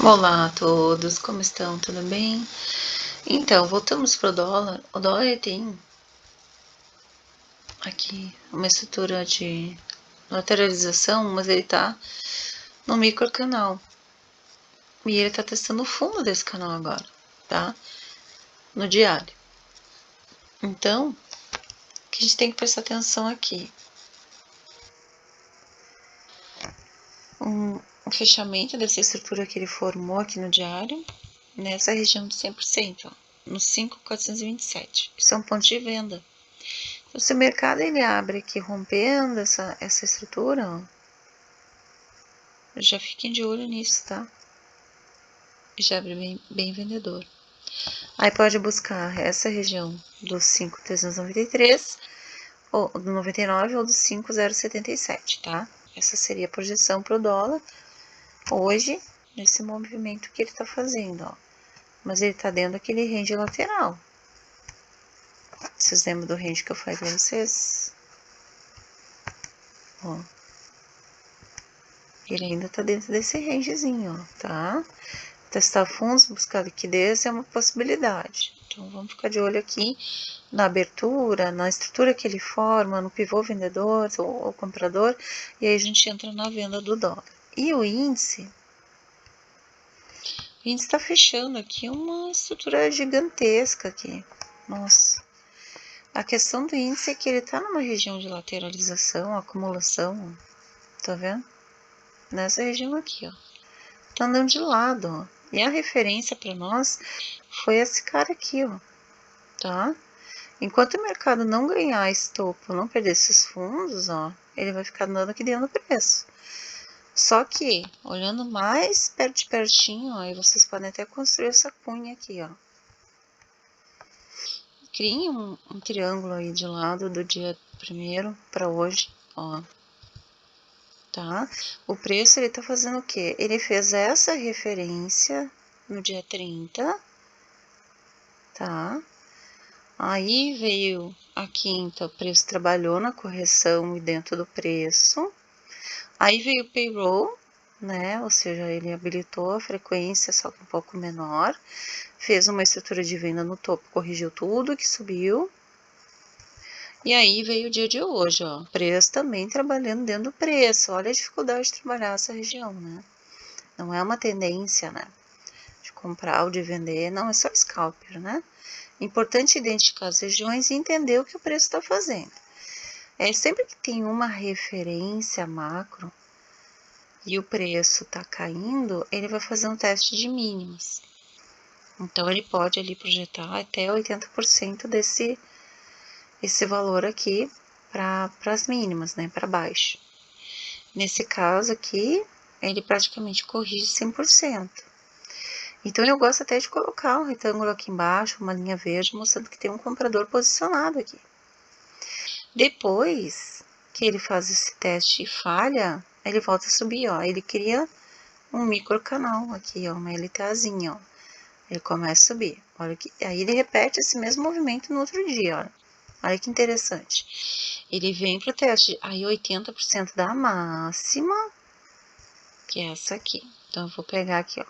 Olá a todos, como estão? Tudo bem? Então, voltamos para o dólar. O dólar tem aqui uma estrutura de lateralização, mas ele está no microcanal. E ele está testando o fundo desse canal agora, tá? No diário. Então, o que a gente tem que prestar atenção aqui? Um fechamento dessa estrutura que ele formou aqui no diário, nessa região de 100%, ó, no 5.427. Isso é um ponto de venda. Então, se o mercado ele abre aqui rompendo essa estrutura, ó, já fiquem de olho nisso, tá? Já abre bem vendedor. Aí pode buscar essa região dos 5.393, ou do 99 ou do 5.077, tá? Essa seria a projeção para o dólar hoje, nesse movimento que ele tá fazendo, ó. Mas ele tá dentro daquele range lateral. Vocês lembram do range que eu falei pra vocês? Ó. Ele ainda tá dentro desse rangezinho, ó, tá? Testar fundos, buscar liquidez é uma possibilidade. Então, vamos ficar de olho aqui na abertura, na estrutura que ele forma, no pivô vendedor ou comprador, e aí a gente entra na venda do dólar. E o índice está fechando aqui uma estrutura gigantesca aqui. Nossa. A questão do índice é que ele tá numa região de lateralização, acumulação, ó. Tá vendo? Nessa região aqui, ó. Tá andando de lado, ó. E a referência para nós foi esse cara aqui, ó. Tá? Enquanto o mercado não ganhar esse topo, não perder esses fundos, ó, ele vai ficar andando aqui dentro do preço. Só que, olhando mais perto de pertinho, ó, aí vocês podem até construir essa cunha aqui, ó. Criem um triângulo aí de lado do dia 1º para hoje, ó. Tá? O preço, ele tá fazendo o quê? Ele fez essa referência no dia 30, tá? Aí veio a quinta, o preço trabalhou na correção e dentro do preço. Aí veio o payroll, né? Ou seja, ele habilitou a frequência, só que um pouco menor. Fez uma estrutura de venda no topo, corrigiu tudo que subiu. E aí veio o dia de hoje, ó. Preço também trabalhando dentro do preço. Olha a dificuldade de trabalhar essa região, né? Não é uma tendência, né? De comprar ou de vender, não, é só scalper, né? Importante identificar as regiões e entender o que o preço está fazendo. Sempre que tem uma referência macro e o preço está caindo, ele vai fazer um teste de mínimas. Então, ele pode ali projetar até 80% esse valor aqui para as mínimas, né, para baixo. Nesse caso aqui, ele praticamente corrige 100%. Então, eu gosto até de colocar um retângulo aqui embaixo, uma linha verde, mostrando que tem um comprador posicionado aqui. Depois que ele faz esse teste e falha, ele volta a subir, ó. Ele cria um micro canal aqui, ó, uma LTAzinha, ó. Ele começa a subir. Olha que, aí ele repete esse mesmo movimento no outro dia, ó. Olha que interessante. Ele vem pro teste, aí 80% da máxima, que é essa aqui. Então, eu vou pegar aqui, ó,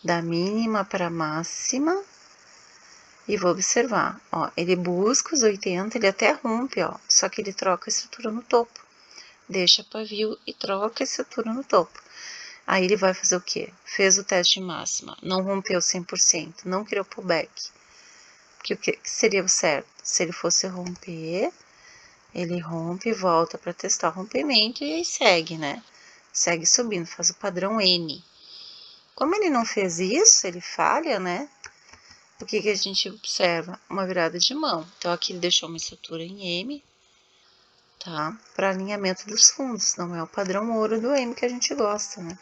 da mínima para máxima e vou observar, ó, ele busca os 80, ele até rompe, ó, só que ele troca a estrutura no topo, deixa pavio e troca a estrutura no topo. Aí ele vai fazer o quê? Fez o teste de máxima, não rompeu 100%, não criou pullback. Porque o que seria o certo? Se ele fosse romper, ele rompe, volta para testar o rompimento e aí segue, né? Segue subindo, faz o padrão N. Como ele não fez isso, ele falha, né? O que a gente observa? Uma virada de mão. Então, aqui ele deixou uma estrutura em M, tá? Para alinhamento dos fundos. Não é o padrão ouro do M que a gente gosta, né?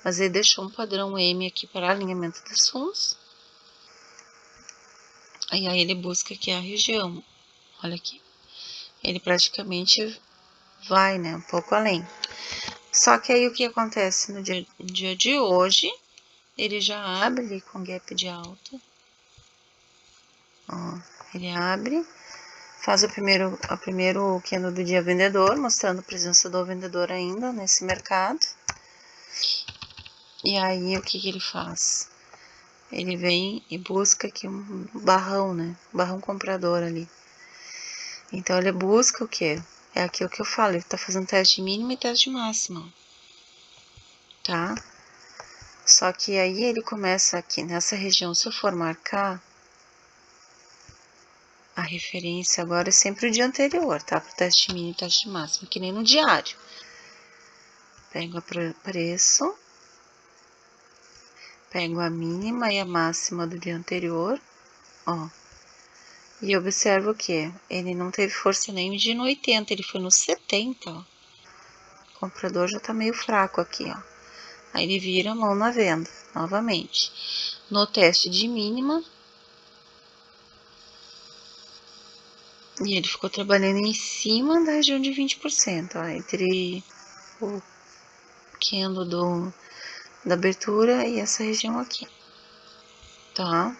Mas ele deixou um padrão M aqui para alinhamento dos fundos. E aí ele busca aqui a região. Olha aqui. Ele praticamente vai, né? Um pouco além. Só que aí o que acontece no dia de hoje? Ele já abre ali com gap de alta. Ó, ele abre, faz o primeiro candle do dia vendedor, mostrando a presença do vendedor ainda nesse mercado. E aí, o que ele faz? Ele vem e busca aqui um barrão, né? Barrão comprador ali. Então, ele busca o quê? É aqui o que eu falo, ele tá fazendo teste mínimo e teste máximo, tá? Só que aí ele começa aqui nessa região, se eu for marcar, a referência agora é sempre o dia anterior, tá? Pro teste mínimo e teste máximo, que nem no diário. Pego o preço, pego a mínima e a máxima do dia anterior, ó. E observo que ele não teve força nem de no 80, ele foi no 70, ó. O comprador já tá meio fraco aqui, ó. Aí ele vira a mão na venda, novamente. No teste de mínima, e ele ficou trabalhando em cima da região de 20%, ó, entre o candle da abertura e essa região aqui, tá?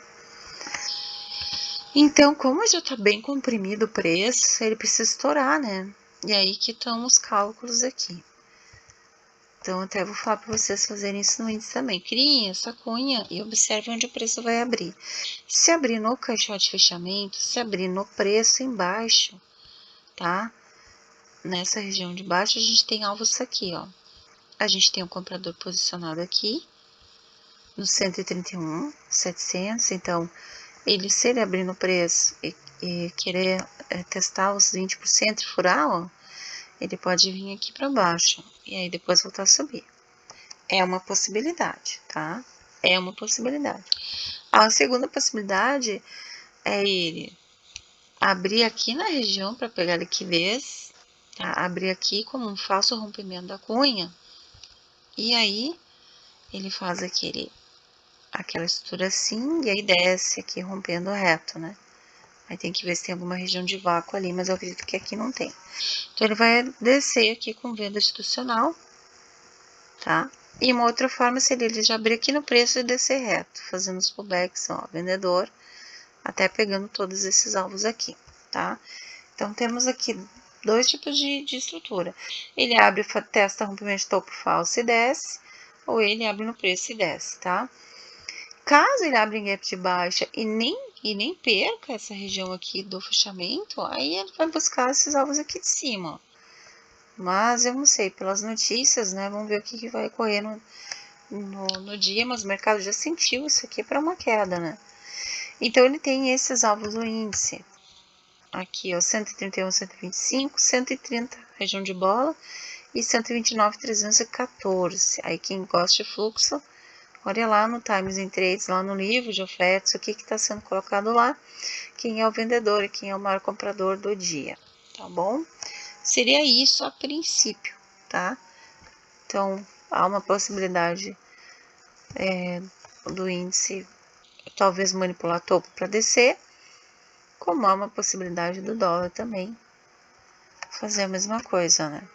Então, como já tá bem comprimido o preço, ele precisa estourar, né? E aí que estão os cálculos aqui. Então, até vou falar para vocês fazerem isso no índice também. Criem essa cunha e observe onde o preço vai abrir. Se abrir no caixote de fechamento, se abrir no preço embaixo, tá? Nessa região de baixo, a gente tem alvos aqui, ó. A gente tem um comprador posicionado aqui, no 131.700, então, se ele abrir no preço e querer testar os 20% e furar, ó, ele pode vir aqui para baixo, e aí depois voltar a subir. É uma possibilidade, tá? É uma possibilidade. A segunda possibilidade é ele abrir aqui na região para pegar liquidez, tá? Abrir aqui como um falso rompimento da cunha, e aí ele faz aquela estrutura assim, e aí desce aqui rompendo reto, né? Aí tem que ver se tem alguma região de vácuo ali, mas eu acredito que aqui não tem. Então, ele vai descer aqui com venda institucional, tá? E uma outra forma seria ele já abrir aqui no preço e descer reto, fazendo os pullbacks, ó, vendedor, até pegando todos esses alvos aqui, tá? Então, temos aqui dois tipos de estrutura. Ele abre, testa rompimento de topo falso e desce, ou ele abre no preço e desce, tá? Caso ele abra em gap de baixa e nem perca essa região aqui do fechamento, aí ele vai buscar esses alvos aqui de cima, ó. Mas eu não sei, pelas notícias, né? Vamos ver o que vai ocorrer no dia, mas o mercado já sentiu isso aqui para uma queda, né? Então, ele tem esses alvos do índice. Aqui, ó, 131, 125, 130, região de bola, e 129, 314. Aí, quem gosta de fluxo, olha lá no Times in Trades, lá no livro de ofertas, o que está sendo colocado lá, quem é o vendedor e quem é o maior comprador do dia, tá bom? Seria isso a princípio, tá? Então, há uma possibilidade do índice talvez manipular topo para descer, como há uma possibilidade do dólar também fazer a mesma coisa, né?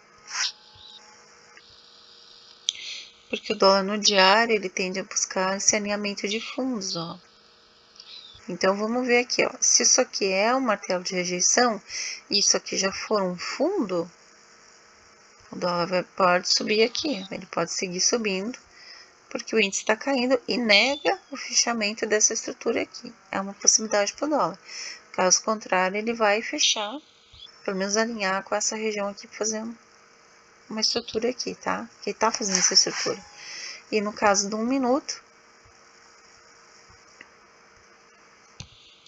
Porque o dólar no diário, ele tende a buscar esse alinhamento de fundos, ó. Então, vamos ver aqui, ó. Se isso aqui é um martelo de rejeição, e isso aqui já for um fundo, o dólar pode subir aqui. Ele pode seguir subindo, porque o índice está caindo e nega o fechamento dessa estrutura aqui. É uma possibilidade para o dólar. Caso contrário, ele vai fechar, pelo menos alinhar com essa região aqui, fazendo uma estrutura aqui, tá? Que tá fazendo essa estrutura. E no caso do 1 minuto,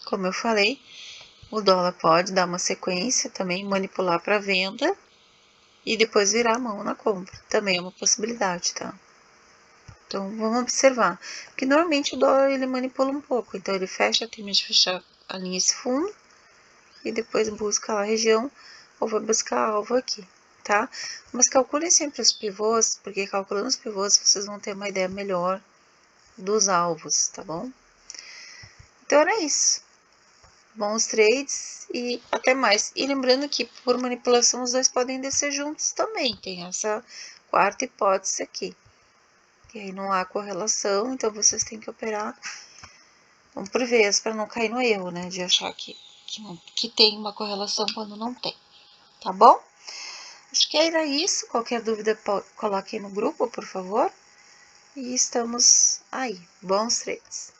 como eu falei, o dólar pode dar uma sequência também, manipular para venda e depois virar a mão na compra. Também é uma possibilidade, tá? Então, vamos observar. Porque normalmente o dólar ele manipula um pouco. Então, ele fecha, termina de fechar a linha esse fundo e depois busca lá a região ou vai buscar alvo aqui, tá? Mas calculem sempre os pivôs, porque calculando os pivôs vocês vão ter uma ideia melhor dos alvos, tá bom? Então, era isso. Bons trades e até mais. E lembrando que por manipulação os dois podem descer juntos também. Tem essa quarta hipótese aqui. E aí não há correlação, então vocês têm que operar um por vez para não cair no erro, né? De achar que tem uma correlação quando não tem. Tá bom? Acho que era isso. Qualquer dúvida, coloque aí no grupo, por favor. E estamos aí. Bons trades!